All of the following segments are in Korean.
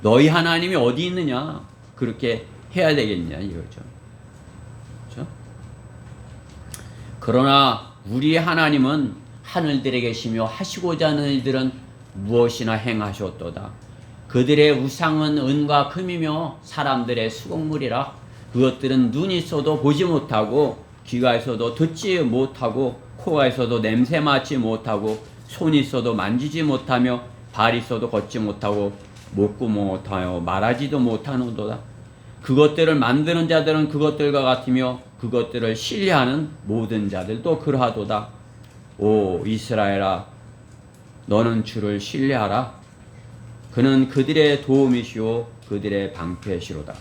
너희 하나님이 어디 있느냐? 그렇게 해야 되겠냐 이거죠. 그렇죠? 그러나 우리의 하나님은 하늘들에 계시며 하시고자 하는 일들은 무엇이나 행하셨도다. 그들의 우상은 은과 금이며 사람들의 수공물이라. 그것들은 눈이 있어도 보지 못하고 귀가 있어도 듣지 못하고 코가 있어도 냄새 맡지 못하고 손이 있어도 만지지 못하며 발이 있어도 걷지 못하고 먹고 못하여 말하지도 못하는도다. 그것들을 만드는 자들은 그것들과 같으며 그것들을 신뢰하는 모든 자들도 그러하도다. 오 이스라엘아, 너는 주를 신뢰하라. 그는 그들의 도움이시오 그들의 방패시로다.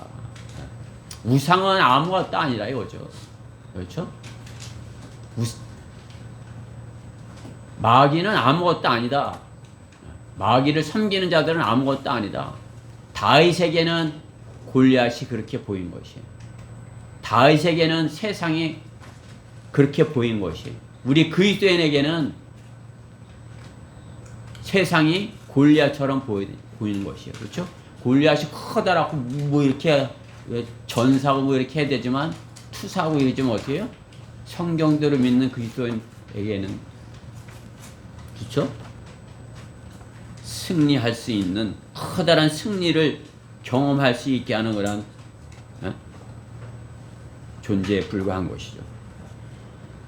우상은 아무것도 아니라 이거죠. 그렇죠? 마귀는 아무것도 아니다. 마귀를 섬기는 자들은 아무것도 아니다. 다윗에게는 골리앗이 그렇게 보인 것이에요. 다윗에게는 세상이 그렇게 보인 것이에요. 우리 그리스도인에게는 세상이 골리앗처럼 보이는 것이에요. 그렇죠? 골리앗이 커다랗고 뭐 이렇게 전사고 뭐 이렇게 해야 되지만 투사고 이러지면 어떻게 해요? 성경대로 믿는 그리스도인에게는 그렇죠? 승리할 수 있는 커다란 승리를 경험할 수 있게 하는 그런 존재에 불과한 것이죠.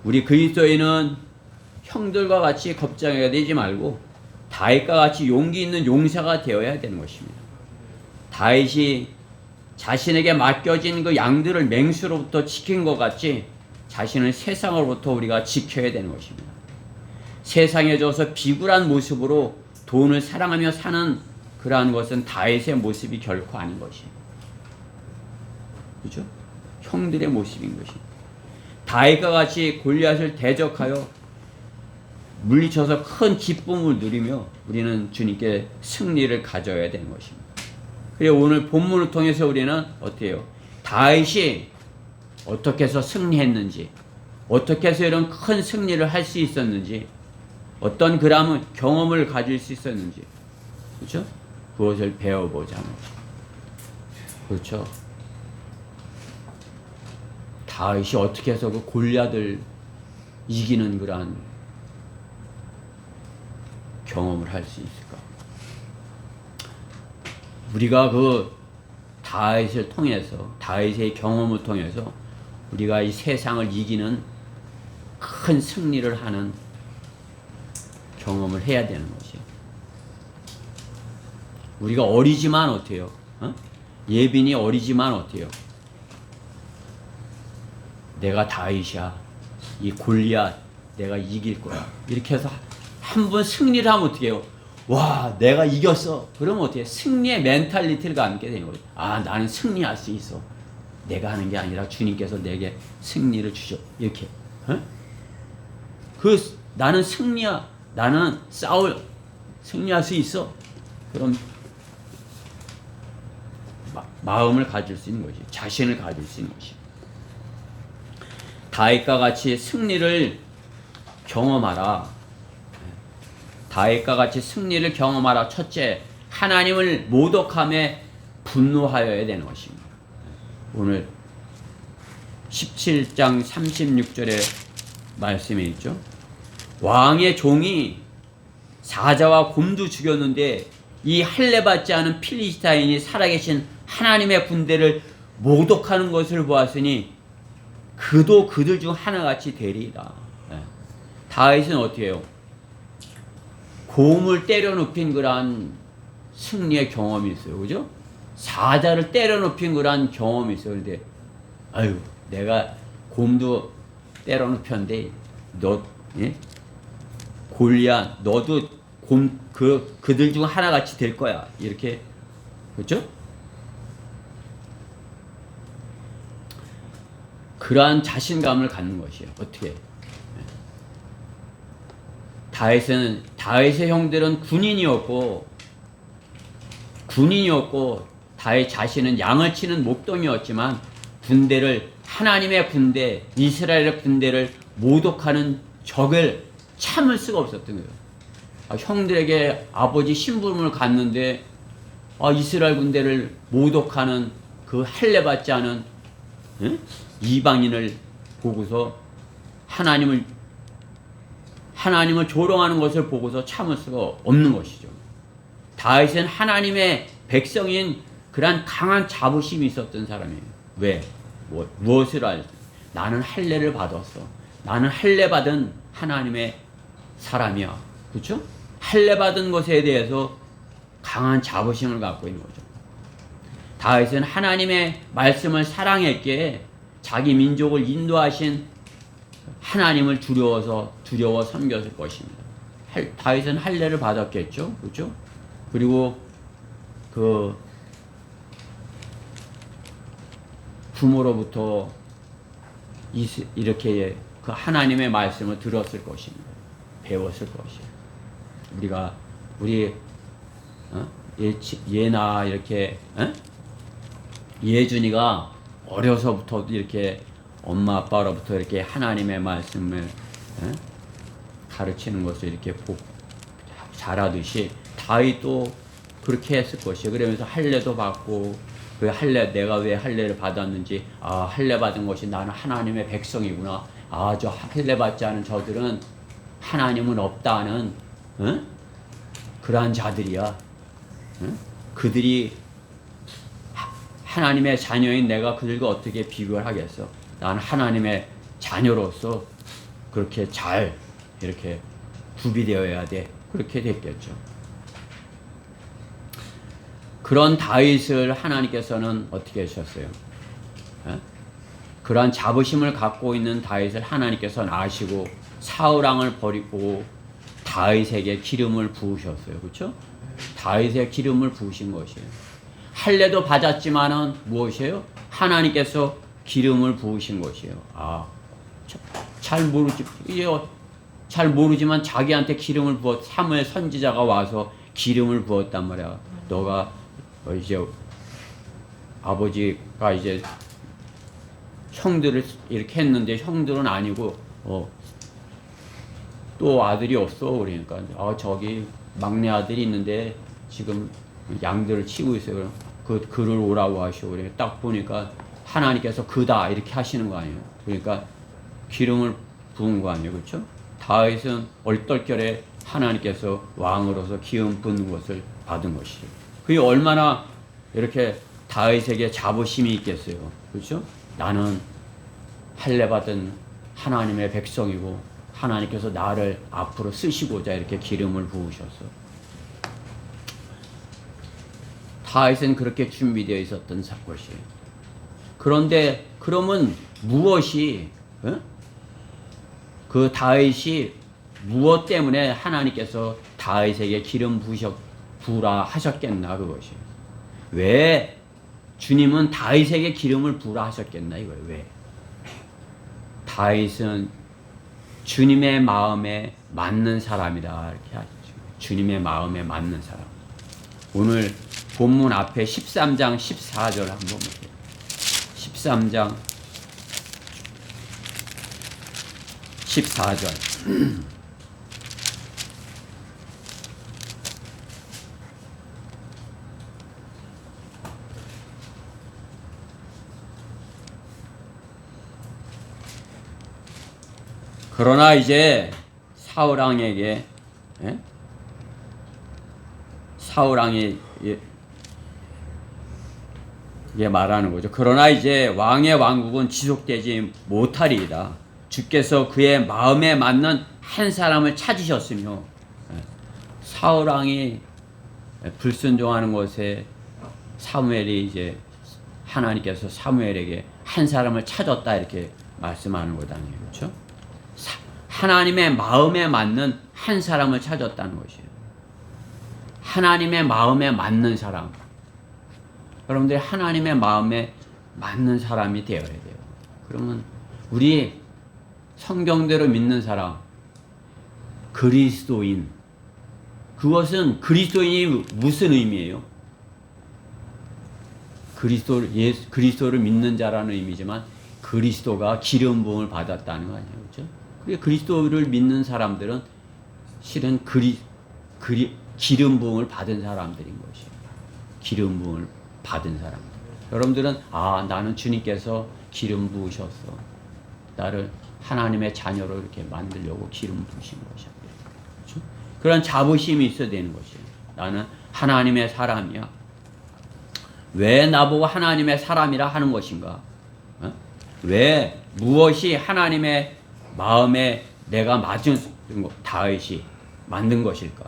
우리 그리스도인은 형들과 같이 겁쟁이가 되지 말고 다윗과 같이 용기 있는 용사가 되어야 되는 것입니다. 다윗이 자신에게 맡겨진 그 양들을 맹수로부터 지킨 것 같이 자신을 세상으로부터 우리가 지켜야 되는 것입니다. 세상에 져서 비굴한 모습으로 돈을 사랑하며 사는 그러한 것은 다윗의 모습이 결코 아닌 것이에요. 그죠? 형들의 모습인 것입니다. 다윗과 같이 골리앗을 대적하여 물리쳐서 큰 기쁨을 누리며 우리는 주님께 승리를 가져야 되는 것입니다. 그래서 오늘 본문을 통해서 우리는 어떻게 해요? 다윗이 어떻게 해서 승리했는지, 어떻게 해서 이런 큰 승리를 할 수 있었는지, 어떤 그런 경험을 가질 수 있었는지, 그렇죠? 그것을 배워보자. 그렇죠? 다윗이 어떻게 해서 그 골리앗을 이기는 그러한 경험을 할 수 있을까? 우리가 그 다윗을 통해서, 다윗의 경험을 통해서 우리가 이 세상을 이기는 큰 승리를 하는 경험을 해야 되는 것이에요. 우리가 어리지만 어때요? 예빈이 어리지만 어때요? 내가 다윗이야. 이 골리앗 내가 이길 거야. 이렇게 해서 한 번 승리를 하면 어떻게 해요? 와, 내가 이겼어. 그러면 어떻게 해? 승리의 멘탈리티를 갖게 되는 거예요. 아, 나는 승리할 수 있어. 내가 하는 게 아니라 주님께서 내게 승리를 주셔. 이렇게. 나는 승리야. 나는 승리할 수 있어. 그럼 마음을 가질 수 있는 것이, 자신을 가질 수 있는 것이. 다윗과 같이 승리를 경험하라. 다윗과 같이 승리를 경험하라. 첫째, 하나님을 모독함에 분노하여야 되는 것입니다. 오늘 17장 36절에 말씀에 있죠. 왕의 종이 사자와 곰도 죽였는데 이 할례받지 않은 필리스타인이 살아계신 하나님의 군대를 모독하는 것을 보았으니 그도 그들 중 하나같이 되리이다. 다윗은 어떻게 해요? 곰을 때려 눕힌 그러한 승리의 경험이 있어요. 그죠? 사자를 때려 눕힌 그러한 경험이 있어요. 그런데 아유, 내가 곰도 때려 눕혔는데 예? 골리앗, 너도 그들 중 하나같이 될 거야. 이렇게, 그렇죠? 그러한 자신감을 갖는 것이에요. 어떻게? 다윗의 형들은 군인이었고 다윗 자신은 양을 치는 목동이었지만 하나님의 군대, 이스라엘의 군대를 모독하는 적을 참을 수가 없었던 거예요. 형들에게 아버지 신분을 갖는데 이스라엘 군대를 모독하는 그 할례 받지 않은 이방인을 보고서 하나님을 조롱하는 것을 보고서 참을 수가 없는 것이죠. 다윗은 하나님의 백성인 그러한 강한 자부심이 있었던 사람이에요. 왜? 무엇을 알지? 나는 할례를 받았어. 나는 할례 받은 하나님의 사람이야. 그렇죠? 할례 받은 것에 대해서 강한 자부심을 갖고 있는 거죠. 다윗은 하나님의 말씀을 사랑했기에 자기 민족을 인도하신 하나님을 두려워 섬겼을 것입니다. 다윗은 할례를 받았겠죠, 그렇죠? 그리고 그 부모로부터 이렇게 그 하나님의 말씀을 들었을 것입니다. 배웠을 것이에요. 우리 예나 이렇게 예준이가 어려서부터 이렇게 엄마 아빠로부터 이렇게 하나님의 말씀을 가르치는 것을 이렇게 잘하듯이 다윗도 그렇게 했을 것이에요. 그러면서 할례도 받고 그 내가 왜 할례를 받았는지 할례 받은 것이 나는 하나님의 백성이구나. 저 할례 받지 않은 저들은 하나님은 없다는 그러한 자들이야. 그들이 하나님의 자녀인 내가 그들과 어떻게 비교를 하겠어? 나는 하나님의 자녀로서 그렇게 잘 이렇게 구비되어야 돼. 그렇게 됐겠죠. 그런 다윗을 하나님께서는 어떻게 하셨어요? 그러한 자부심을 갖고 있는 다윗을 하나님께서는 아시고 사울 왕을 버리고 다윗에게 기름을 부으셨어요. 그렇죠? 다윗의 기름을 부으신 것이에요. 할례도 받았지만은 무엇이에요? 하나님께서 기름을 부으신 것이에요. 잘 모르지만 자기한테 기름을 사무엘 선지자가 와서 기름을 부었단 말이야. 너가 이제 아버지가 이제 형들을 이렇게 했는데 형들은 아니고 또 아들이 없어. 그러니까 저기 막내 아들이 있는데 지금 양들을 치고 있어요. 그를 오라고 하시오. 그래 딱 보니까 하나님께서 그다 이렇게 하시는 거 아니에요. 그러니까 기름을 부은 거 아니에요. 그렇죠? 다윗은 얼떨결에 하나님께서 왕으로서 기름 부은 것을 받은 것이죠. 그게 얼마나 이렇게 다윗에게 자부심이 있겠어요. 그렇죠? 나는 할례 받은 하나님의 백성이고 하나님께서 나를 앞으로 쓰시고자 이렇게 기름을 부으셨어. 다윗은 그렇게 준비되어 있었던 것이에요. 그런데 그러면 무엇이 그 다윗이 무엇 때문에 하나님께서 다윗에게 기름 부으라 하셨겠나 그것이. 왜 주님은 다윗에게 기름을 부으라 하셨겠나 이거예요. 왜? 다윗은 주님의 마음에 맞는 사람이다 이렇게 하죠. 주님의 마음에 맞는 사람. 오늘 본문 앞에 13장 14절 한번 보세요. 13장 14절. 그러나 이제 사울 왕에게 사울 왕이 이게 말하는 거죠. 그러나 이제 왕의 왕국은 지속되지 못하리이다. 주께서 그의 마음에 맞는 한 사람을 찾으셨으며 사울 왕이 불순종하는 것에 사무엘이 이제 하나님께서 사무엘에게 한 사람을 찾았다 이렇게 말씀하는 것 아니에요. 그렇죠? 하나님의 마음에 맞는 한 사람을 찾았다는 것이에요. 하나님의 마음에 맞는 사람. 여러분들이 하나님의 마음에 맞는 사람이 되어야 돼요. 그러면 우리 성경대로 믿는 사람, 그리스도인. 그것은 그리스도인이 무슨 의미예요? 그리스도를 믿는 자라는 의미지만 그리스도가 기름 부음을 받았다는 거 아니에요. 그렇죠? 그리스도를 믿는 사람들은 실은 기름 부음을 받은 사람들인 것이에요. 기름 부음을 받은 사람. 여러분들은 나는 주님께서 기름 부으셨어. 나를 하나님의 자녀로 이렇게 만들려고 기름 부으신 것이야. 그렇죠? 그런 자부심이 있어야 되는 것이에요. 나는 하나님의 사람이야. 왜 나보고 하나님의 사람이라 하는 것인가? 왜 무엇이 하나님의 마음에 내가 맞은 다윗이 만든 것일까?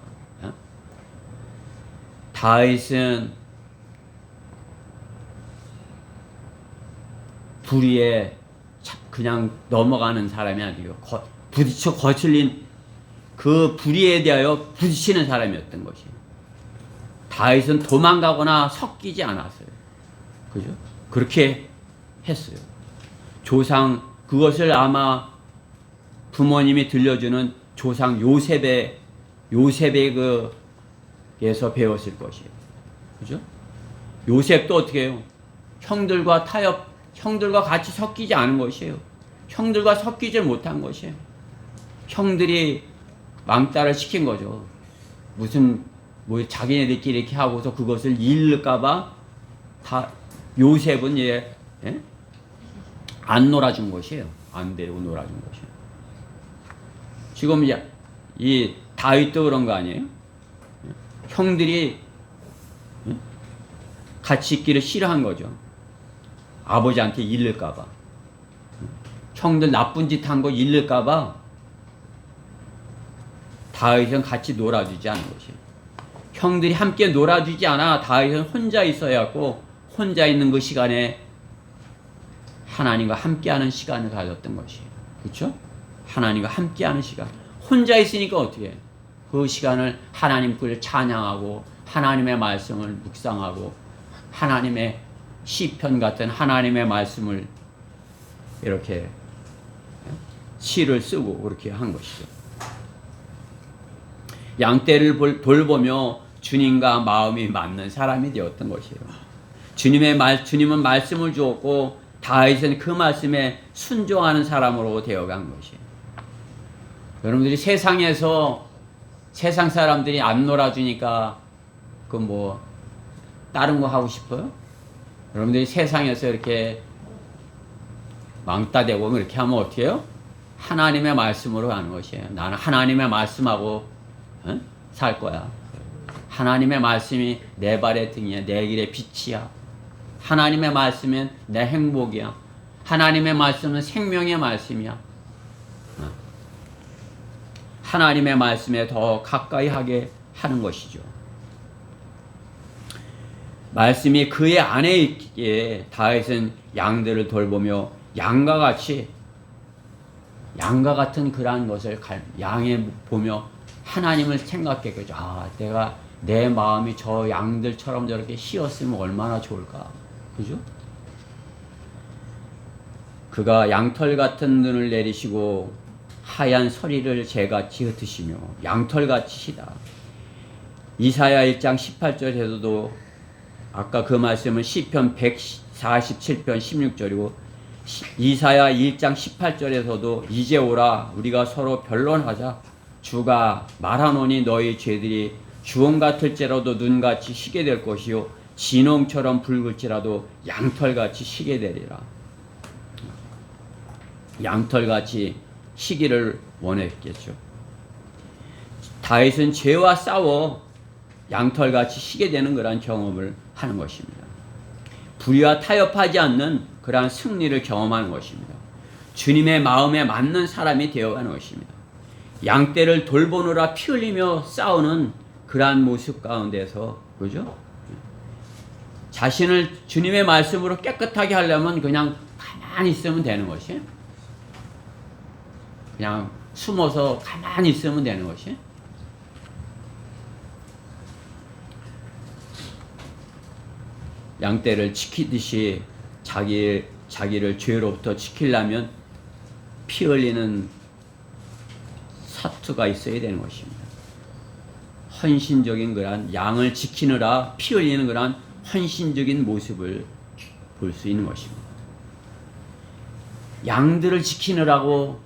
다윗은 불의에 그냥 넘어가는 사람이 아니고 부딪혀 거슬린 그 불의에 대하여 부딪히는 사람이었던 것이에요. 다윗은 도망가거나 섞이지 않았어요. 그죠? 그렇게 했어요. 조상, 그것을 아마 부모님이 들려주는 조상 요셉의 에서 배웠을 것이에요. 그죠? 요셉도 어떻게 해요? 형들과 같이 섞이지 않은 것이에요. 형들과 섞이지 못한 것이에요. 형들이 왕따를 시킨 거죠. 자기네들끼리 이렇게 하고서 그것을 잃을까봐 요셉은 안 놀아준 것이에요. 안 데리고 놀아준 것이에요. 지금 이 다윗도 그런 거 아니에요? 형들이 같이 있기를 싫어한 거죠. 아버지한테 잃을까봐. 형들 나쁜 짓 한 거 잃을까봐 다윗은 같이 놀아주지 않은 것이에요. 형들이 함께 놀아주지 않아 다윗은 혼자 있어야 하고, 혼자 있는 그 시간에 하나님과 함께하는 시간을 가졌던 것이에요. 그렇죠? 하나님과 함께하는 시간. 혼자 있으니까 어떻게 해요? 그 시간을 하나님 을 찬양하고 하나님의 말씀을 묵상하고 하나님의 시편 같은 하나님의 말씀을 이렇게 시를 쓰고 그렇게 한 것이죠. 양떼를 돌보며 주님과 마음이 맞는 사람이 되었던 것이에요. 주님은 말씀을 주었고 다윗은 그 말씀에 순종하는 사람으로 되어간 것이에요. 여러분들이 세상 사람들이 안 놀아주니까 다른 거 하고 싶어요? 여러분들이 세상에서 이렇게 왕따 되고 그렇게 하면 어떻게 해요? 하나님의 말씀으로 가는 것이에요. 나는 하나님의 말씀하고 살 거야. 하나님의 말씀이 내 발의 등이야. 내 길의 빛이야. 하나님의 말씀은 내 행복이야. 하나님의 말씀은 생명의 말씀이야. 하나님의 말씀에 더 가까이 하게 하는 것이죠. 말씀이 그의 안에 있기에 다윗은 양들을 돌보며 양과 같은 그러한 것을 양에 보며 하나님을 생각했겠죠. 내가 내 마음이 저 양들처럼 저렇게 희었으면 얼마나 좋을까. 그죠? 그가 양털 같은 눈을 내리시고 하얀 서리를 재같이 흩으시며 양털같이 시다. 이사야 1장 18절에서도 아까 그 말씀은 시편 147편 16절이고 이사야 1장 18절에서도 이제 오라 우리가 서로 변론하자. 주가 말하노니 너희 죄들이 주홍 같을지라도 눈같이 희게 될 것이요 진홍처럼 붉을지라도 양털같이 희게 되리라. 양털같이 희기를 원했겠죠. 다윗은 죄와 싸워 양털같이 희게 되는 그러한 경험을 하는 것입니다. 불의와 타협하지 않는 그러한 승리를 경험하는 것입니다. 주님의 마음에 맞는 사람이 되어가는 것입니다. 양떼를 돌보느라 피 흘리며 싸우는 그러한 모습 가운데서, 그죠? 자신을 주님의 말씀으로 깨끗하게 하려면 그냥 가만히 있으면 되는 것이, 그냥 숨어서 가만히 있으면 되는 것이, 양떼를 지키듯이 자기를 죄로부터 지키려면 피 흘리는 사투가 있어야 되는 것입니다. 헌신적인 그런 양을 지키느라 피 흘리는 그런 헌신적인 모습을 볼 수 있는 것입니다. 양들을 지키느라고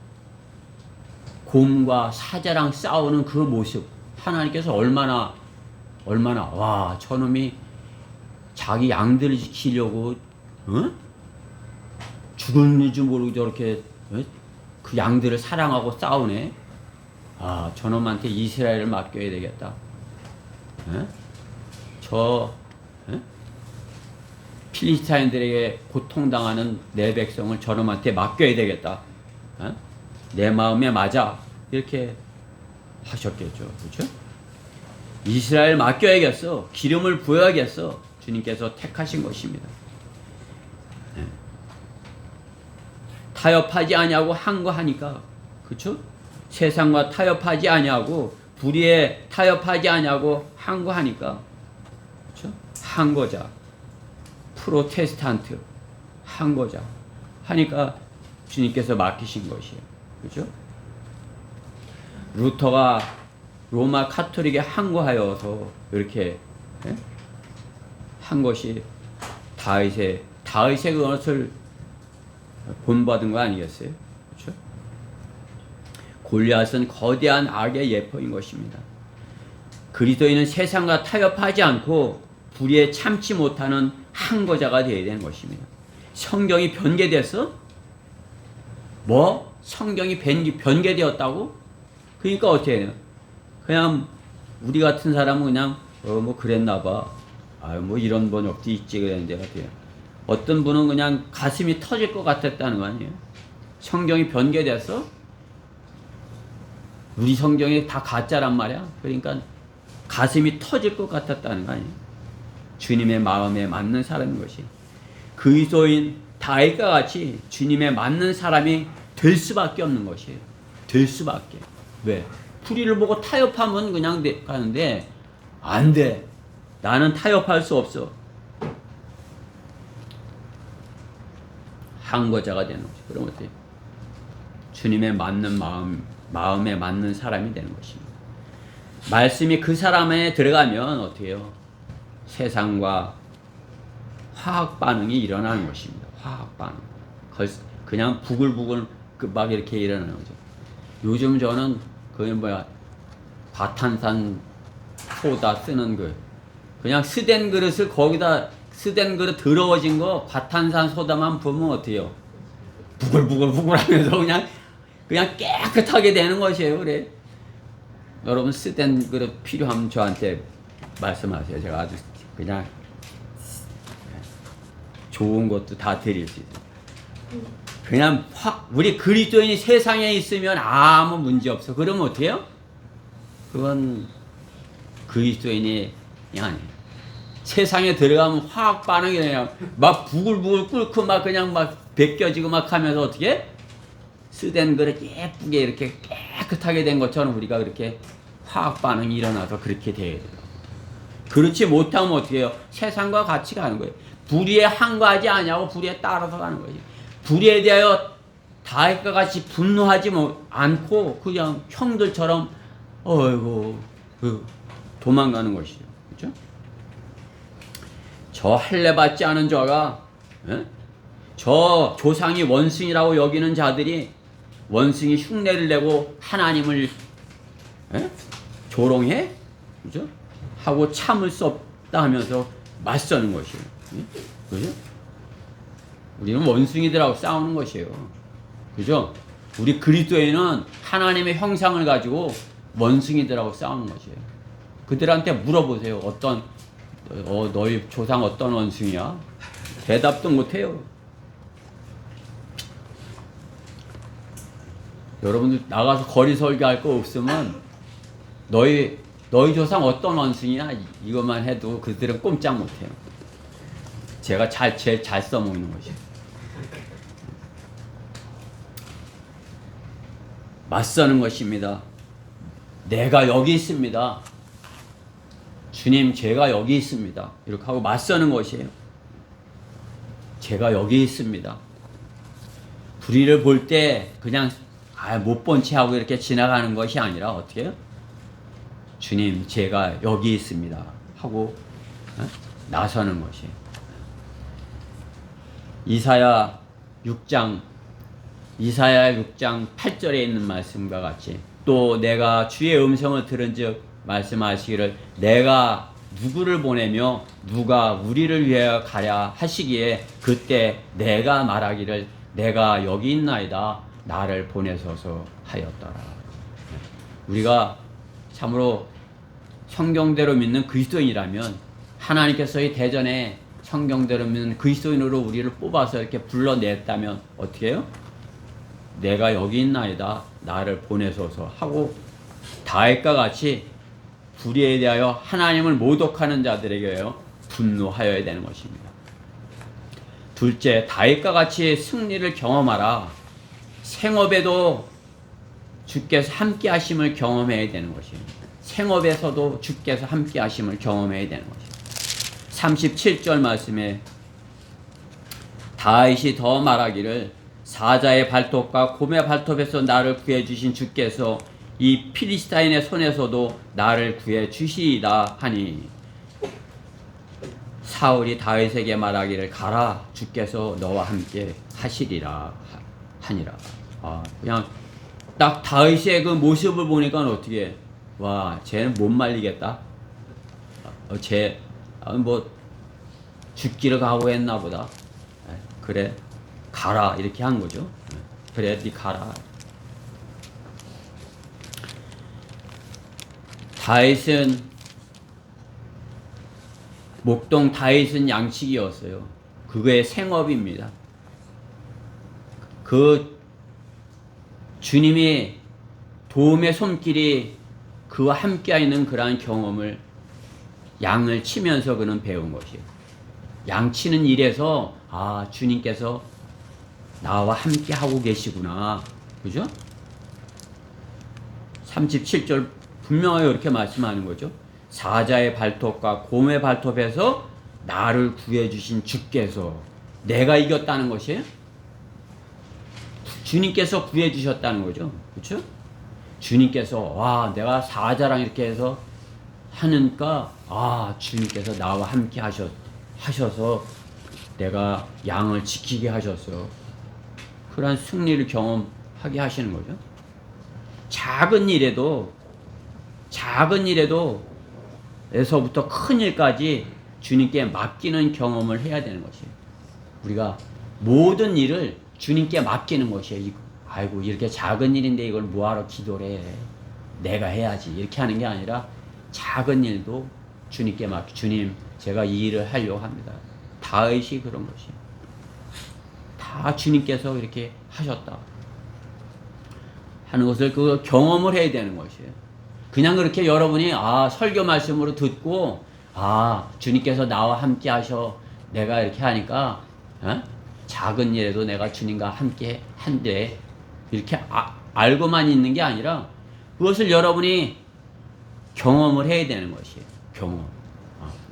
곰과 사자랑 싸우는 그 모습, 하나님께서 얼마나 와 저놈이 자기 양들을 지키려고 죽었는지 모르고 저렇게 그 양들을 사랑하고 싸우네. 아, 저놈한테 이스라엘을 맡겨야 되겠다. 저 필리스타인들에게 고통당하는 내 백성을 저놈한테 맡겨야 되겠다. 내 마음에 맞아. 이렇게 하셨겠죠. 그렇죠? 이스라엘 맡겨야겠어. 기름을 부어야겠어. 주님께서 택하신 것입니다. 타협하지 아니하고 항거하니까, 그렇죠? 세상과 타협하지 아니하고 불의에 타협하지 아니하고 항거하니까, 그렇죠? 항거자, 프로테스탄트, 항거자 하니까 주님께서 맡기신 것이에요. 그렇죠? 루터가 로마 카톨릭에 항거하여서 이렇게 한 것이 다윗의 것을 본받은 거 아니겠어요? 그렇죠? 골리앗은 거대한 악의 예표인 것입니다. 그리스도인은 세상과 타협하지 않고 불의에 참지 못하는 항거자가 되어야 되는 것입니다. 성경이 변개됐어? 뭐? 성경이 변개되었다고? 그러니까 어떻게 해요? 그냥 우리 같은 사람은 그냥 뭐 그랬나 봐. 뭐 이런 번역도 있지 그랬는데 어때요? 어떤 분은 그냥 가슴이 터질 것 같았다는 거 아니에요? 성경이 변개됐어? 우리 성경이 다 가짜란 말이야. 그러니까 가슴이 터질 것 같았다는 거 아니에요? 주님의 마음에 맞는 사람인 것이. 그리스도인 다윗과 같이 주님의 맞는 사람이 될 수밖에 없는 것이에요. 될 수밖에. 왜? 불의를 보고 타협하면 그냥 가는데 안 돼. 나는 타협할 수 없어. 항거자가 되는 거죠. 그럼 어때요? 주님의 맞는 마음에 맞는 사람이 되는 것입니다. 말씀이 그 사람에 들어가면 어떻게 해요? 세상과 화학 반응이 일어나는 것입니다. 화학 반응. 그냥 부글부글 막 이렇게 일어나는 거죠. 요즘 저는 과탄산 소다 쓰는 거. 그냥 쓰된 그릇을 거기다 쓰된 그릇 더러워진 거 과탄산 소다만 부으면 어때요? 부글부글 하면서 그냥 깨끗하게 되는 것이에요. 그래. 여러분 쓰된 그릇 필요하면 저한테 말씀하세요. 제가 아주 그냥 좋은 것도 다 드릴 수 있어요. 그냥 우리 그리스도인이 세상에 있으면 아무 문제 없어. 그러면 어떻게 해요? 그건 그리스도인이 아니에요. 세상에 들어가면 화학 반응이 그냥 막 부글부글 끓고 막 그냥 막 벗겨지고 막 하면서 어떻게 쓰된 그릇 예쁘게 이렇게 깨끗하게 된 것처럼 우리가 그렇게 화학 반응이 일어나서 그렇게 돼야 돼요. 그렇지 못하면 어떻게 해요? 세상과 같이 가는 거예요. 불의에 항거하지 아니하고 불의에 따라서 가는 거지. 불의에 대하여 다윗과 같이 분노하지 않고 그냥 형들처럼 도망가는 것이죠. 그렇죠? 저 할례 받지 않은 자가 저 조상이 원숭이라고 여기는 자들이 원숭이 흉내를 내고 하나님을 조롱해? 그죠? 하고 참을 수 없다 하면서 맞서는 것이에요. 그죠? 우리는 원숭이들하고 싸우는 것이에요. 그죠? 우리 그리스도인은 하나님의 형상을 가지고 원숭이들하고 싸우는 것이에요. 그들한테 물어보세요. 너희 조상 어떤 원숭이야? 대답도 못해요. 여러분들 나가서 거리 설교할 거 없으면 너희 조상 어떤 원숭이야? 이것만 해도 그들은 꼼짝 못해요. 제가 제일 잘 써먹는 것이에요. 맞서는 것입니다. 내가 여기 있습니다. 주님, 제가 여기 있습니다. 이렇게 하고 맞서는 것이에요. 제가 여기 있습니다. 불의를 볼 때 그냥 못 본 채 하고 이렇게 지나가는 것이 아니라 어떻게 해요? 주님, 제가 여기 있습니다. 하고 나서는 것이에요. 이사야 6장 8절에 있는 말씀과 같이 또 내가 주의 음성을 들은즉 말씀하시기를 내가 누구를 보내며 누가 우리를 위하여 가랴 하시기에 그때 내가 말하기를 내가 여기 있나이다 나를 보내소서 하였더라. 우리가 참으로 성경대로 믿는 그리스도인이라면 하나님께서 이 대전에 성경대로 믿는 그리스도인으로 우리를 뽑아서 이렇게 불러냈다면 어떻게 해요? 내가 여기 있나이다 나를 보내소서 하고 다윗과 같이 불의에 대하여 하나님을 모독하는 자들에게요 분노하여야 되는 것입니다. 둘째, 다윗과 같이 승리를 경험하라. 생업에도 주께서 함께 하심을 경험해야 되는 것입니다. 생업에서도 주께서 함께 하심을 경험해야 되는 것입니다. 37절 말씀에 다윗이 더 말하기를 사자의 발톱과 곰의 발톱에서 나를 구해주신 주께서 이 필리스타인의 손에서도 나를 구해주시리라 하니 사울이 다윗에게 말하기를 가라 주께서 너와 함께 하시리라 하니라. 그냥 딱 다윗의 그 모습을 보니까 어떻게 와 쟤는 못 말리겠다. 쟤 뭐 죽기를 각오했나 보다. 그래 가라 이렇게 한 거죠. 그래 네 가라. 다윗은 목동 다윗은 양식이었어요. 그거의 생업입니다. 그 주님이 도움의 손길이 그와 함께 있는 그러한 경험을 양을 치면서 그는 배운 것이에요. 양 치는 일에서 주님께서 나와 함께 하고 계시구나. 그죠? 37절 분명하게 이렇게 말씀하는 거죠. 사자의 발톱과 곰의 발톱에서 나를 구해주신 주께서 내가 이겼다는 것이에요. 주님께서 구해주셨다는 거죠. 그렇죠? 주님께서 내가 사자랑 이렇게 해서 하니까 주님께서 나와 함께 하셔서 내가 양을 지키게 하셨어. 그러한 승리를 경험하게 하시는 거죠. 작은 일에도 에서부터 큰 일까지 주님께 맡기는 경험을 해야 되는 것이에요. 우리가 모든 일을 주님께 맡기는 것이에요. 아이고 이렇게 작은 일인데 이걸 뭐하러 기도를 해. 내가 해야지. 이렇게 하는 게 아니라 작은 일도 주님께 맡기. 주님 제가 이 일을 하려고 합니다. 다윗이 그런 것이에요. 다 주님께서 이렇게 하셨다 하는 것을 그 경험을 해야 되는 것이에요. 그냥 그렇게 여러분이 설교 말씀으로 듣고 주님께서 나와 함께 하셔 내가 이렇게 하니까 작은 일에도 내가 주님과 함께 한데 이렇게 알고만 있는 게 아니라 그것을 여러분이 경험을 해야 되는 것이에요. 경험.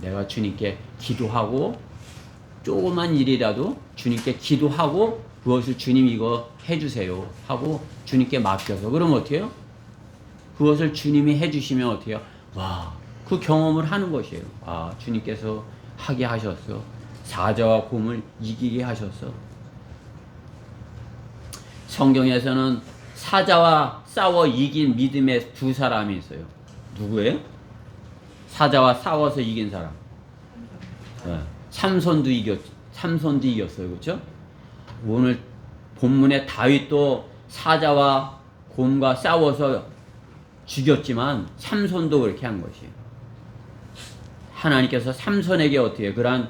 내가 주님께 기도하고 조그만 일이라도 주님께 기도하고 그것을 주님 이거 해주세요 하고 주님께 맡겨서 그러면 어떻게 해요? 그것을 주님이 해주시면 어떻게 해요? 그 경험을 하는 것이에요. 주님께서 하게 하셨어. 사자와 곰을 이기게 하셨어. 성경에서는 사자와 싸워 이긴 믿음의 두 사람이 있어요. 누구예요? 사자와 싸워서 이긴 사람. 삼손도 이겼어요. 그렇죠? 오늘 본문에 다윗도 사자와 곰과 싸워서 죽였지만 삼손도 그렇게 한 것이에요. 하나님께서 삼손에게 어떻게 그러한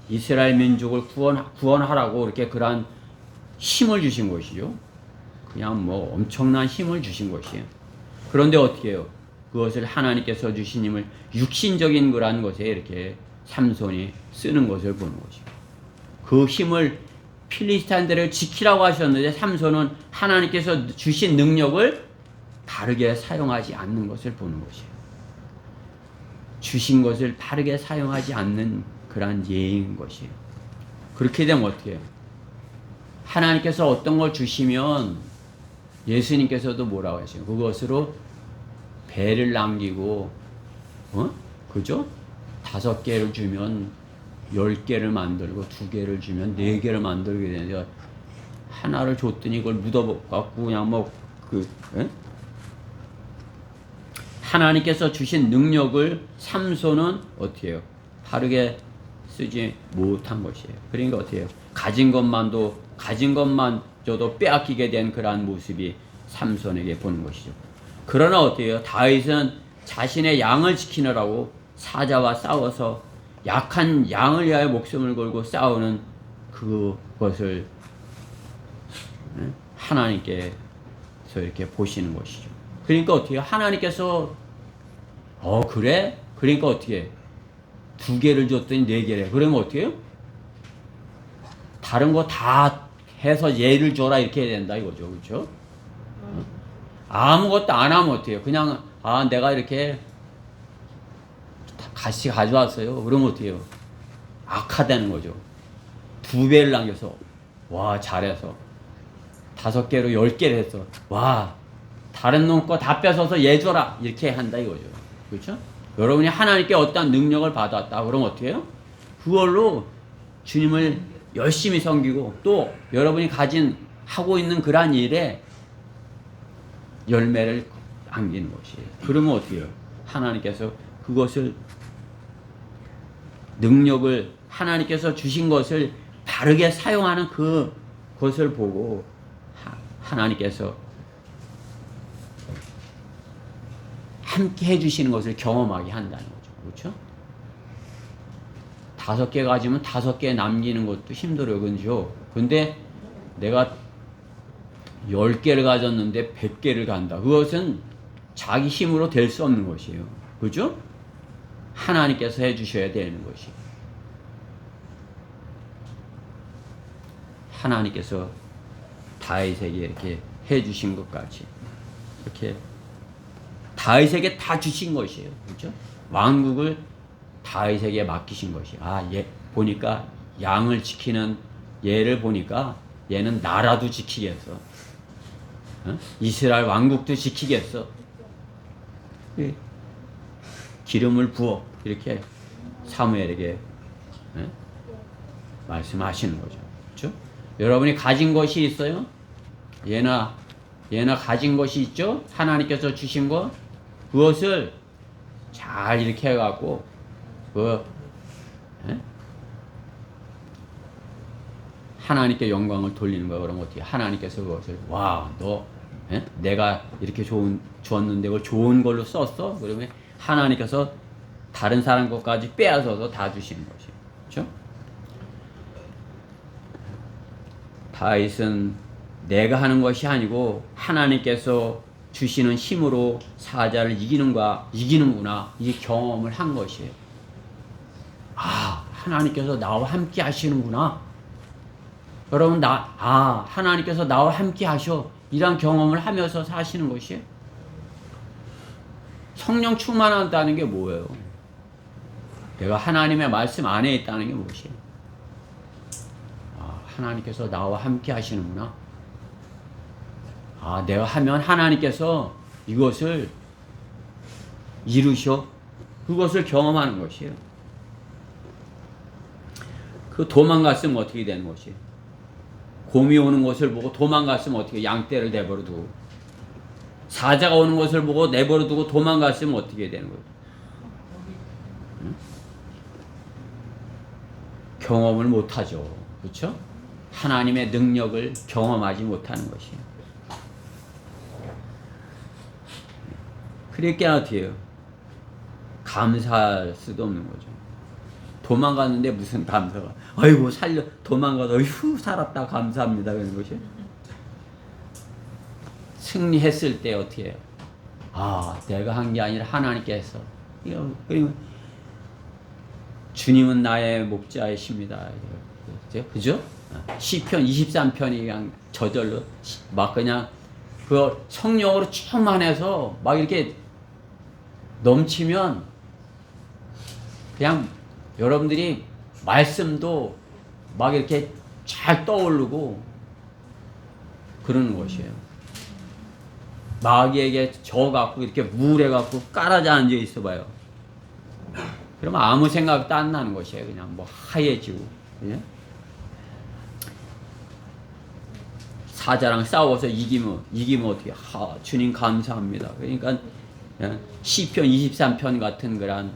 이스라엘 민족을 구원하라고 이렇게 그러한 힘을 주신 것이죠. 그냥 뭐 엄청난 힘을 주신 것이에요. 그런데 어떻게 해요? 그것을 하나님께서 주신 힘을 육신적인 그러한 것에 이렇게 삼손이 쓰는 것을 보는 것이죠. 그 힘을 필리스타인들을 지키라고 하셨는데 삼손은 하나님께서 주신 능력을 바르게 사용하지 않는 것을 보는 것이에요. 주신 것을 바르게 사용하지 않는 그러한 예인 것이에요. 그렇게 되면 어떻게 해요? 하나님께서 어떤 걸 주시면 예수님께서도 뭐라고 하시죠? 그것으로 배를 남기고 그죠? 5개를 주면 10개를 만들고 2개를 주면 4개를 만들게 되는데 하나를 줬더니 그걸 묻어갖고 그냥 하나님께서 주신 능력을 삼손은 어떻게 해요? 바르게 쓰지 못한 것이에요. 그러니까 어떻게 해요? 가진 것만 줘도 빼앗기게 된 그러한 모습이 삼손에게 보는 것이죠. 그러나 어떻게 해요? 다윗은 자신의 양을 지키느라고 사자와 싸워서 약한 양을 위하여 목숨을 걸고 싸우는 그것을 하나님께서 이렇게 보시는 것이죠. 그러니까 어떻게 해요? 하나님께서 그래? 그러니까 어떻게 해? 2개를 줬더니 4개래. 그러면 어떻게 해요? 다른 거 다 해서 얘를 줘라 이렇게 해야 된다 이거죠. 그렇죠? 아무것도 안 하면 어떻게 해요? 그냥 내가 이렇게 같이 가져왔어요. 그러면 어떻게 해요? 악화되는 거죠. 2배를 남겨서 와 잘해서 5개로 10개를 했어. 와 다른 놈 거 다 뺏어서 얘 줘라 이렇게 한다 이거죠. 그렇죠? 여러분이 하나님께 어떠한 능력을 받았다. 그럼 어떻게 해요? 그걸로 주님을 열심히 섬기고 또 여러분이 하고 있는 그러한 일에 열매를 남기는 것이에요. 그러면 어떻게 해요? 하나님께서 그것을 능력을 하나님께서 주신 것을 바르게 사용하는 그것을 보고 하나님께서 함께 해주시는 것을 경험하게 한다는 거죠. 그렇죠? 5개 가지면 5개 남기는 것도 힘들어요. 그죠? 근데 내가 10개를 가졌는데 100개를 간다. 그것은 자기 힘으로 될 수 없는 것이에요. 그죠? 하나님께서 해주셔야 되는 것이. 하나님께서 다윗에게 이렇게 해주신 것 같이 이렇게 다윗에게 다 주신 것이에요. 그렇죠? 왕국을 다윗에게 맡기신 것이. 얘 보니까 양을 지키는 얘를 보니까 얘는 나라도 지키겠어. 이스라엘 왕국도 지키겠어. 기름을 부어 이렇게 사무엘에게 말씀하시는 거죠. 그렇죠? 여러분이 가진 것이 있어요? 얘나 가진 것이 있죠? 하나님께서 주신 것 그것을 잘 이렇게 해갖고 하나님께 영광을 돌리는 거야. 그러면 어떻게 하나님께서 그것을 너 내가 이렇게 주었는데 그걸 좋은 걸로 썼어? 그러면 하나님께서 다른 사람 것까지 빼앗아서 다 주시는 것이에요. 그렇죠? 다윗은 내가 하는 것이 아니고 하나님께서 주시는 힘으로 사자를 이기는구나 이 경험을 한 것이에요. 하나님께서 나와 함께 하시는구나. 여러분 하나님께서 나와 함께 하셔 이런 경험을 하면서 사시는 것이에요. 성령 충만한다는 게 뭐예요? 내가 하나님의 말씀 안에 있다는 게 무엇이에요? 하나님께서 나와 함께 하시는구나. 내가 하면 하나님께서 이것을 이루셔. 그것을 경험하는 것이에요. 도망갔으면 어떻게 되는 것이에요? 곰이 오는 것을 보고 도망갔으면 어떻게 양떼를 내버려 두고 사자가 오는 것을 보고 내버려 두고 도망갔으면 어떻게 되는 거예요? 경험을 못하죠. 그렇죠? 하나님의 능력을 경험하지 못하는 것이에요. 그러니까 어떻게 해요? 감사할 수도 없는 거죠. 도망갔는데 무슨 감사가 아이고 도망가서 어휴 살았다 감사합니다 그런 것이. 승리했을 때 어떻게 해요? 내가 한 게 아니라 하나님께서 그리고 주님은 나의 목자이십니다. 그죠? 시편 23편이 그냥 저절로 막 그냥 그 성령으로 충만해서 막 이렇게 넘치면 그냥 여러분들이 말씀도 막 이렇게 잘 떠오르고 그러는 것이에요. 마귀에게 져갖고 이렇게 무울해갖고 깔아져 앉아 있어 봐요. 그러면 아무 생각도 안 나는 것이에요. 그냥 하얘지고. 예? 사자랑 싸워서 이기면 어떻게 주님 감사합니다. 그러니까 시편 23편 같은 그런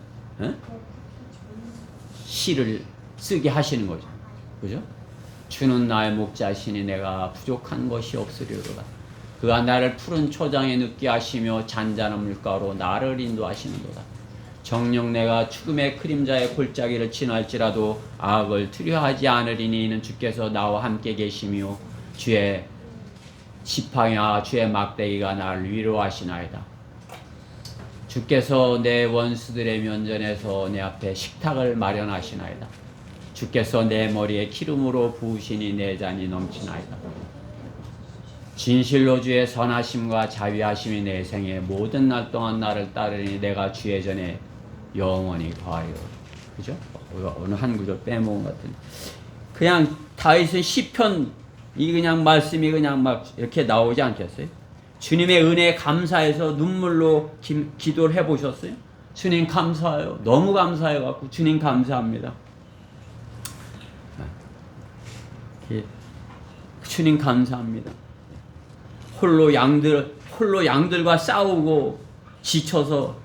시를 쓰게 하시는 거죠. 그죠? 주는 나의 목자시니 내가 부족한 것이 없으리로다. 그가 나를 푸른 초장에 눕게 하시며 잔잔한 물가로 나를 인도하시는도다. 정녕 내가 죽음의 그림자의 골짜기를 지날지라도 악을 두려워하지 않으리니 이는 주께서 나와 함께 계시며 주의 지팡이와 주의 막대기가 나를 위로하시나이다. 주께서 내 원수들의 면전에서 내 앞에 식탁을 마련하시나이다. 주께서 내 머리에 기름으로 부으시니 내 잔이 넘치나이다. 진실로 주의 선하심과 자비하심이 내 생의 모든 날 동안 나를 따르니 내가 주의 전에 영원히 거하리로다. 그죠? 어느 한 구절 빼먹은 것 같은. 그냥 다윗은 시편 이 그냥 말씀이 그냥 막 이렇게 나오지 않겠어요? 주님의 은혜에 감사해서 눈물로 기도를 해보셨어요? 주님 감사해요. 너무 감사해 갖고 주님 감사합니다. 주님 감사합니다. 홀로 양들과 싸우고 지쳐서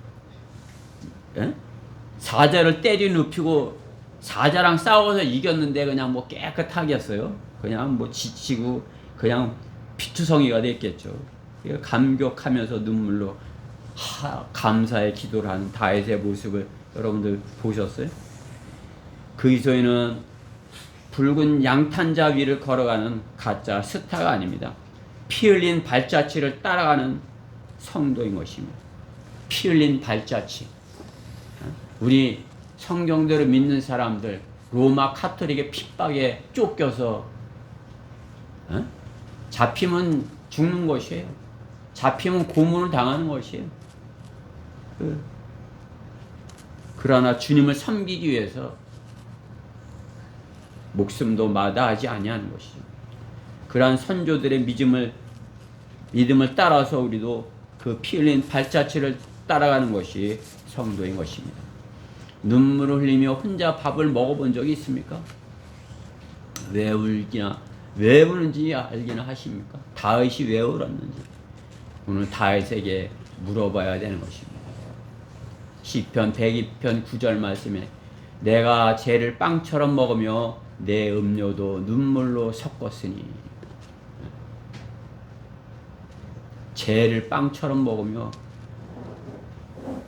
사자를 때리 눕히고 사자랑 싸워서 이겼는데 그냥 뭐 깨끗하겠어요? 그냥 뭐 지치고 그냥 피투성이가 됐겠죠. 감격하면서 눈물로 감사의 기도를 하는 다윗의 모습을 여러분들 보셨어요? 그리스도인은 붉은 양탄자 위를 걸어가는 가짜 스타가 아닙니다. 피 흘린 발자취를 따라가는 성도인 것입니다. 피 흘린 발자취. 우리 성경대로 믿는 사람들 로마 카톨릭의 핍박에 쫓겨서 잡히면 죽는 것이에요. 잡히면 고문을 당하는 것이에요. 그러나 주님을 섬기기 위해서 목숨도 마다하지 아니하는 것이죠. 그러한 선조들의 믿음을 따라서 우리도 그 피 흘린 발자취를 따라가는 것이 성도인 것입니다. 눈물을 흘리며 혼자 밥을 먹어본 적이 있습니까? 왜 우는지 알기는 하십니까? 다윗이 왜 울었는지 오늘 다윗에게 물어봐야 되는 것입니다. 시편 102편 9절 말씀에 내가 죄를 빵처럼 먹으며 내 음료도 눈물로 섞었으니 죄를 빵처럼 먹으며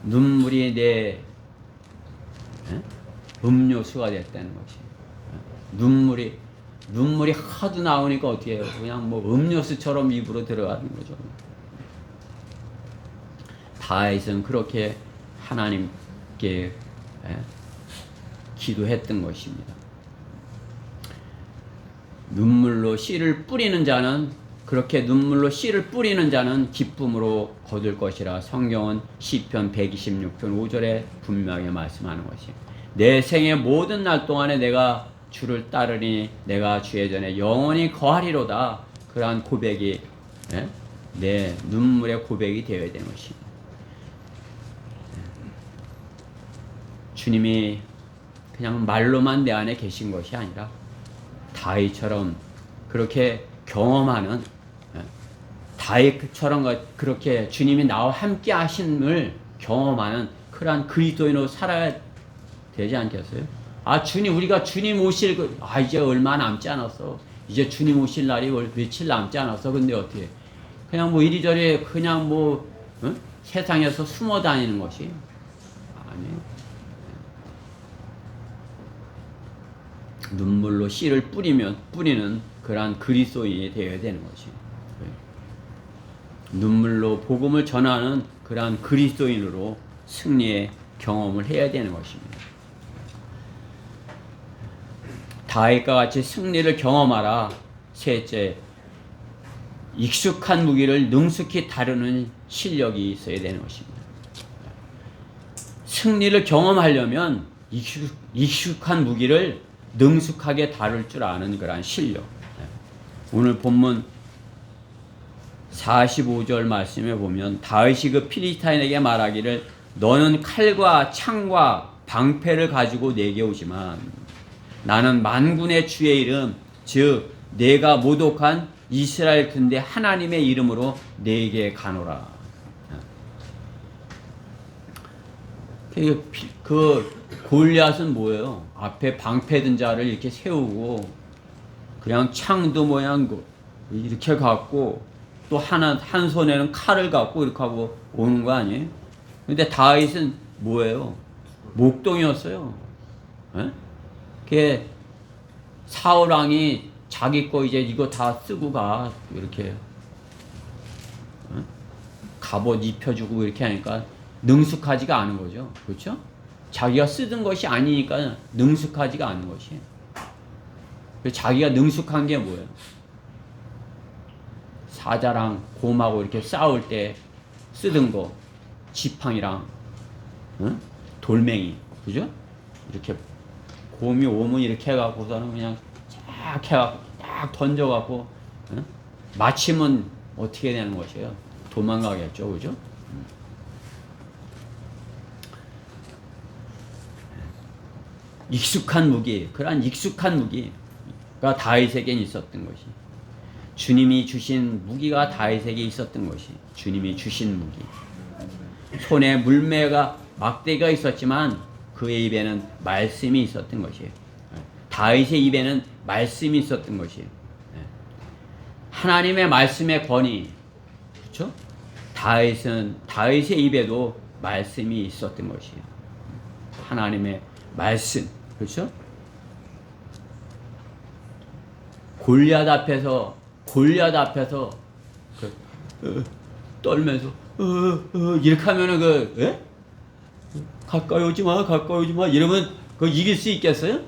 눈물이 내 음료수가 됐다는 것이. 눈물이 하도 나오니까 어떻게 해요? 그냥 뭐 음료수처럼 입으로 들어가는 거죠. 다윗은 그렇게 하나님께 기도했던 것입니다. 눈물로 씨를 뿌리는 자는 그렇게 눈물로 씨를 뿌리는 자는 기쁨으로 거둘 것이라 성경은 시편 126편 5절에 분명히 말씀하는 것이. 내 생의 모든 날 동안에 내가 주를 따르니 내가 주의 전에 영원히 거하리로다. 그러한 고백이 내 눈물의 고백이 되어야 되는 것입니다. 주님이 그냥 말로만 내 안에 계신 것이 아니라 다윗처럼 그렇게 경험하는 다윗처럼 그렇게 주님이 나와 함께 하심을 경험하는 그러한 그리스도인으로 살아야 되지 않겠어요? 우리가 주님 오실 이제 얼마 남지 않았어. 이제 주님 오실 날이 며칠 남지 않았어. 근데 어떻게 그냥 뭐 이리저리 그냥 세상에서 숨어 다니는 것이 아니에요. 눈물로 씨를 뿌리는 그러한 그리스도인이 되어야 되는 것이. 눈물로 복음을 전하는 그러한 그리스도인으로 승리의 경험을 해야 되는 것입니다. 다윗과 같이 승리를 경험하라. 셋째, 익숙한 무기를 능숙히 다루는 실력이 있어야 되는 것입니다. 승리를 경험하려면 익숙한 무기를 능숙하게 다룰 줄 아는 그러한 실력. 오늘 본문 45절 말씀에 보면 다윗이 그 필리스타인에게 말하기를 너는 칼과 창과 방패를 가지고 내게 오지만 나는 만군의 주의 이름 즉 내가 모독한 이스라엘 군대 하나님의 이름으로 내게 가노라. 그 골리앗은 뭐예요? 앞에 방패 든 자를 이렇게 세우고 그냥 창도 모양 이렇게 갖고 또 한 손에는 칼을 갖고 이렇게 하고 오는 거 아니에요? 근데 다윗은 뭐예요? 목동이었어요. 예? 그게 사울 왕이 자기 거 이제 이거 다 쓰고 가 이렇게 갑옷 입혀주고 이렇게 하니까 능숙하지가 않은 거죠. 그렇죠? 자기가 쓰던 것이 아니니까 능숙하지가 않은 것이에요. 자기가 능숙한 게 뭐예요? 사자랑 곰하고 이렇게 싸울 때 쓰던 거 지팡이랑 돌멩이, 그죠? 이렇게 곰이 오면 이렇게 해갖고서는 그냥 쫙 해갖고 딱 던져갖고 맞히면 어떻게 되는 것이에요? 도망가겠죠, 그죠? 익숙한 무기, 그러한 익숙한 무기가 다윗에겐 있었던 것이, 주님이 주신 무기가 다윗에게 있었던 것이, 주님이 주신 무기. 손에 물매가 막대기가 있었지만 그의 입에는 말씀이 있었던 것이에요. 다윗의 입에는 말씀이 있었던 것이에요. 하나님의 말씀의 권위, 그렇죠? 다윗의 입에도 말씀이 있었던 것이에요. 하나님의 말씀, 그렇죠? 골리앗 앞에서 떨면서 이렇게 하면은 가까이 오지 마 이러면 이길 수 있겠어요?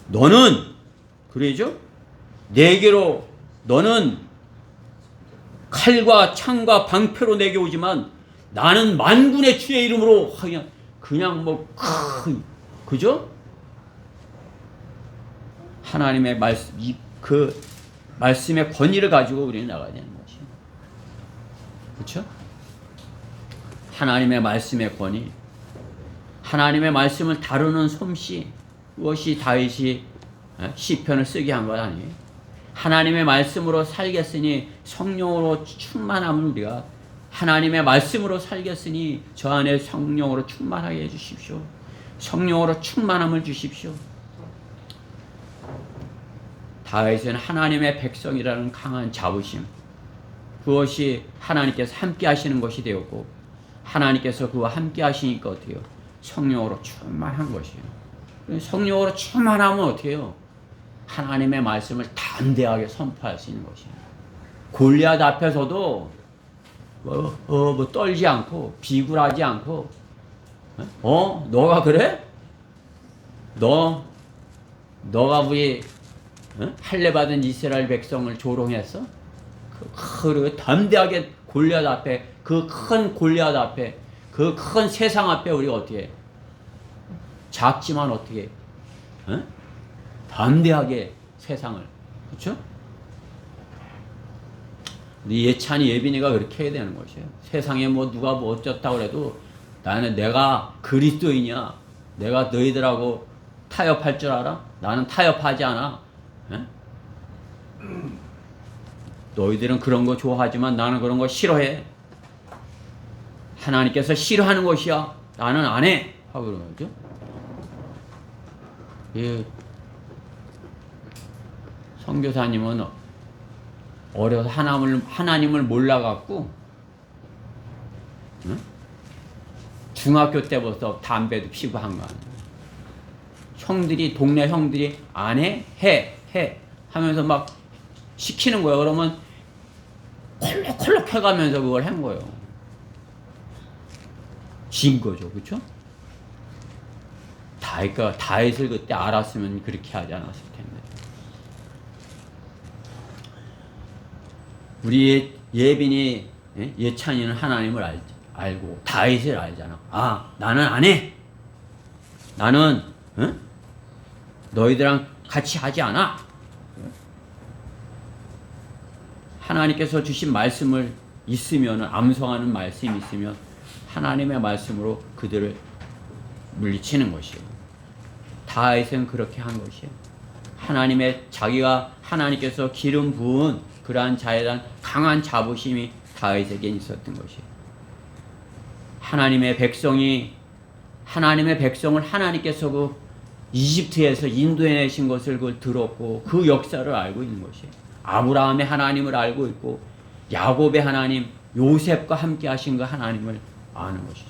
너는 그러죠? 내게로 너는 칼과 창과 방패로 내게 오지만 나는 만군의 주의 이름으로 그냥 그죠? 하나님의 말씀, 그 말씀의 권위를 가지고 우리는 나가야 되는 것이, 그렇죠? 하나님의 말씀의 권위, 하나님의 말씀을 다루는 솜씨, 그것이 다윗이 시편을 쓰게 한 것 아니에요? 하나님의 말씀으로 살겠으니 성령으로 충만함을 우리가 하나님의 말씀으로 살겠으니 저 안에 성령으로 충만하게 해주십시오. 성령으로 충만함을 주십시오. 다윗은 하나님의 백성이라는 강한 자부심, 그것이 하나님께서 함께 하시는 것이 되었고, 하나님께서 그와 함께 하시니까 어떻게 해요? 성령으로 충만한 것이에요. 성령으로 충만하면 어떻게 해요? 하나님의 말씀을 담대하게 선포할 수 있는 것이에요. 골리앗 앞에서도 떨지 않고 비굴하지 않고, 너가 그래? 너가 우리 할례 받은 이스라엘 백성을 조롱했어? 그리고 담대하게 골리앗 앞에, 그 큰 골리앗 앞에, 그 큰 세상 앞에 우리가 어떻게 해? 작지만 어떻게 해? 담대하게 세상을, 그렇죠? 예찬이 예빈이가 그렇게 해야 되는 것이에요. 세상에 누가 어쩌다고 그래도 내가 그리스도인이야. 내가 너희들하고 타협할 줄 알아? 나는 타협하지 않아. 너희들은 그런 거 좋아하지만 나는 그런 거 싫어해. 하나님께서 싫어하는 것이야. 나는 안 해. 하고 그러는 거죠. 선교사님은 어려서 하나님을 몰라갖고 중학교 때부터 담배도 피고 한 거 아니에요. 동네 형들이 안 해? 해 하면서 막 시키는 거예요. 그러면 콜록콜록 해가면서 그걸 한 거예요. 진 거죠. 그렇죠? 다윗을 그때 알았으면 그렇게 하지 않았을 텐데. 우리 예빈이, 예찬이는 하나님을 알고 다윗을 알잖아. 나는 안 해. 나는 너희들랑 같이 하지 않아. 하나님께서 주신 말씀을 있으면, 암송하는 말씀이 있으면 하나님의 말씀으로 그들을 물리치는 것이에요. 다윗은 그렇게 한 것이에요. 자기가 하나님께서 기름 부은 그러한 자에 대한 강한 자부심이 다윗에게 있었던 것이에요. 하나님의 백성을 하나님께서 그 이집트에서 인도해내신 것을 그걸 들었고 그 역사를 알고 있는 것이에요. 아브라함의 하나님을 알고 있고 야곱의 하나님, 요셉과 함께 하신 그 하나님을 아는 것이죠.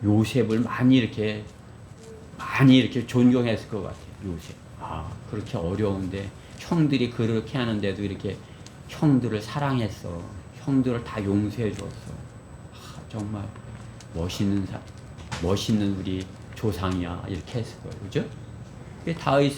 요셉을 많이 이렇게 존경했을 것 같아요. 요셉. 그렇게 어려운데 형들이 그렇게 하는데도 이렇게 형들을 사랑했어. 형들을 다 용서해 주었어. 정말 멋있는 우리 조상이야. 이렇게 했을 거예요. 그죠? 다윗은